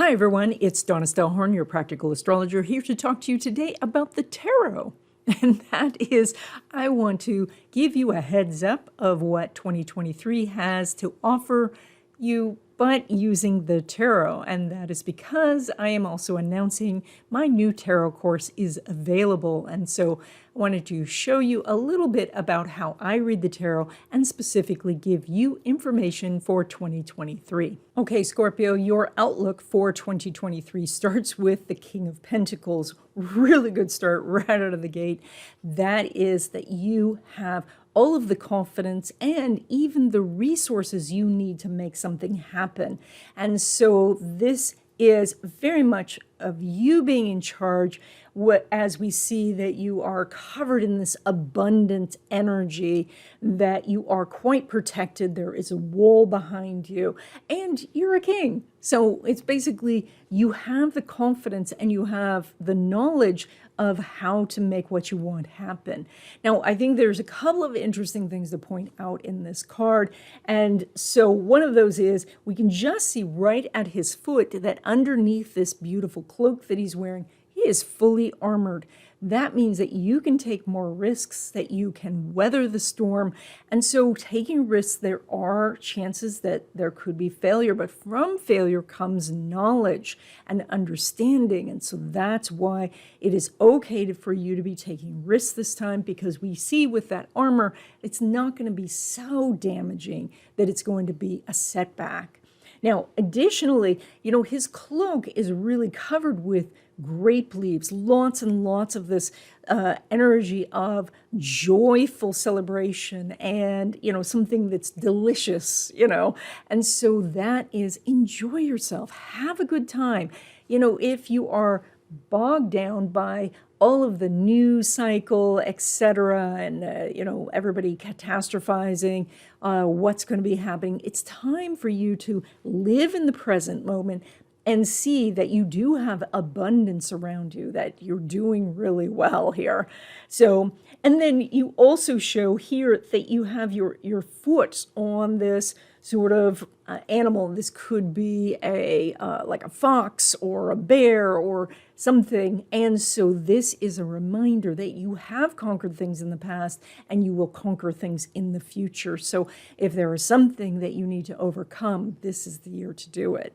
Hi everyone, it's Donna Stellhorn, your practical astrologer, here to talk to you today about the tarot. And that is, I want to give you a heads up of what 2023 has to offer you, but using the tarot. And that is because I am also announcing my new tarot course is available. And so I wanted to show you a little bit about how I read the tarot and specifically give you information for 2023. Okay, Scorpio, your outlook for 2023 starts with the King of Pentacles. Really good start right out of the gate. That is that you have all of the confidence and even the resources you need to make something happen. And so this is very much of you being in charge, as we see that you are covered in this abundant energy, that you are quite protected. There is a wall behind you, and you're a king. So it's basically you have the confidence and you have the knowledge of how to make what you want happen. Now, I think there's a couple of interesting things to point out in this card. And so one of those is we can just see right at his foot that underneath this beautiful cloak that he's wearing, he is fully armored. That means that you can take more risks, that you can weather the storm. And so taking risks, there are chances that there could be failure, but from failure comes knowledge and understanding. And so that's why it is okay for you to be taking risks this time, because we see with that armor, it's not going to be so damaging that it's going to be a setback. Now, additionally, his cloak is really covered with grape leaves, lots and lots of this energy of joyful celebration and, something that's delicious, And so that is enjoy yourself, have a good time. If you are bogged down by all of the news cycle, etc., and, everybody catastrophizing what's going to be happening, it's time for you to live in the present moment and see that you do have abundance around you, that you're doing really well here. So, and then you also show here that you have your foot on this sort of animal. This could be like a fox or a bear or something. And so this is a reminder that you have conquered things in the past and you will conquer things in the future. So if there is something that you need to overcome, this is the year to do it.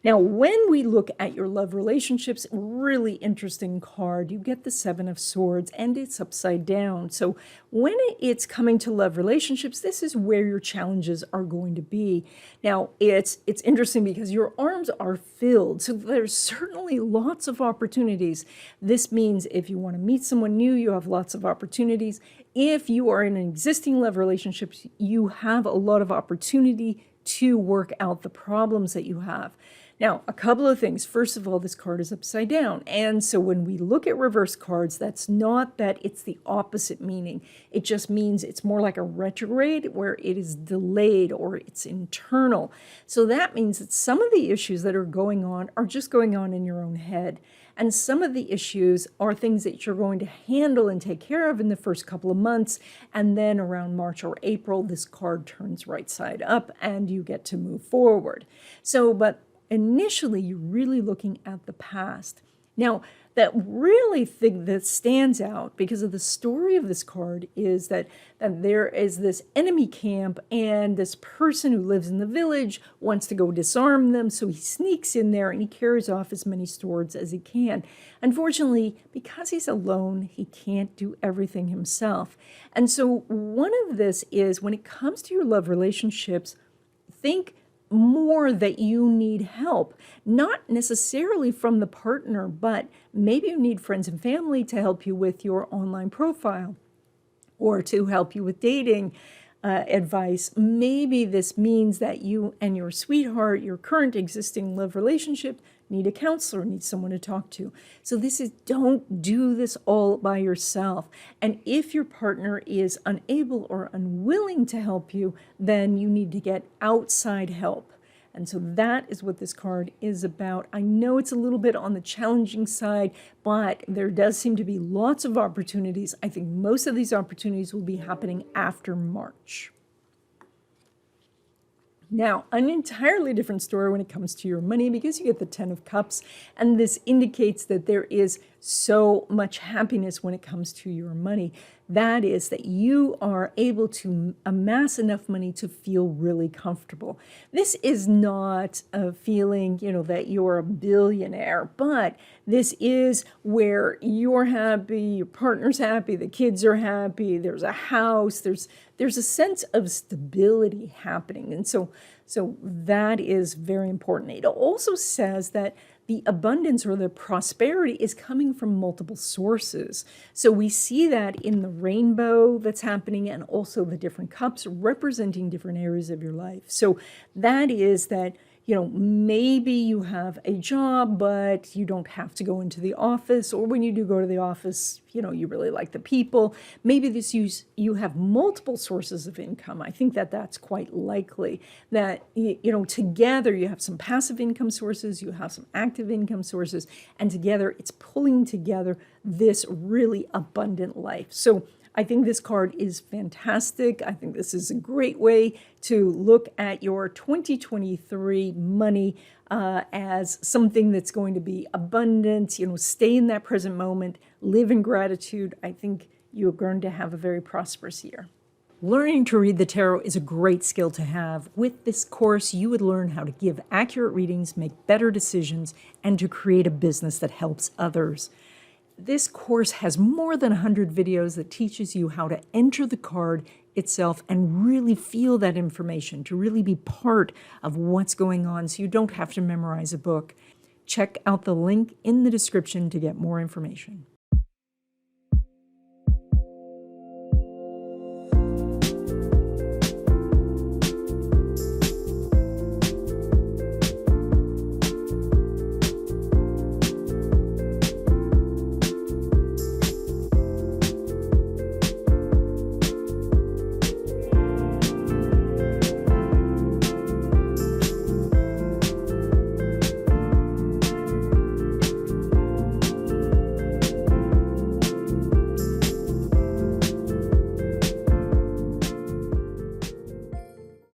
Now, when we look at your love relationships, really interesting card. You get the Seven of Swords, and it's upside down. So when it's coming to love relationships, this is where your challenges are going to be. Now, it's interesting because your arms are filled, so there's certainly lots of opportunities. This means if you want to meet someone new, you have lots of opportunities. If you are in an existing love relationship, you have a lot of opportunity to work out the problems that you have. Now, a couple of things. First of all, this card is upside down. And so when we look at reverse cards, that's not that it's the opposite meaning. It just means it's more like a retrograde where it is delayed or it's internal. So that means that some of the issues that are going on are just going on in your own head. And some of the issues are things that you're going to handle and take care of in the first couple of months. And then around March or April, this card turns right side up and you get to move forward. So, but initially, you're really looking at the past. Now, that really thing that stands out because of the story of this card is that there is this enemy camp and this person who lives in the village wants to go disarm them. So he sneaks in there and he carries off as many swords as he can. Unfortunately, because he's alone, he can't do everything himself. And so one of this is when it comes to your love relationships, think more that you need help, not necessarily from the partner, but maybe you need friends and family to help you with your online profile or to help you with dating advice. Maybe this means that you and your sweetheart, your current existing love relationship, need a counselor, need someone to talk to. So this is, don't do this all by yourself. And if your partner is unable or unwilling to help you, then you need to get outside help. And so that is what this card is about. I know it's a little bit on the challenging side, but there does seem to be lots of opportunities. I think most of these opportunities will be happening after March. Now, an entirely different story when it comes to your money, because you get the 10 of Cups, and this indicates that there is so much happiness when it comes to your money. That is that you are able to amass enough money to feel really comfortable. This is not a feeling, that you're a billionaire, but this is where you're happy, your partner's happy, the kids are happy, there's a house, there's a sense of stability happening. And so that is very important. It also says that the abundance or the prosperity is coming from multiple sources. So we see that in the rainbow that's happening, and also the different cups representing different areas of your life. So that is that, maybe you have a job, but you don't have to go into the office, or when you do go to the office, you really like the people. Maybe you have multiple sources of income. I think that that's quite likely that, together you have some passive income sources, you have some active income sources, and together it's pulling together this really abundant life. So I think this card is fantastic. I think this is a great way to look at your 2023 money as something that's going to be abundant. Stay in that present moment, live in gratitude. I think you're going to have a very prosperous year. Learning to read the tarot is a great skill to have. With this course, you would learn how to give accurate readings, make better decisions, and to create a business that helps others. This course has more than 100 videos that teaches you how to enter the card itself and really feel that information, to really be part of what's going on so you don't have to memorize a book. Check out the link in the description to get more information.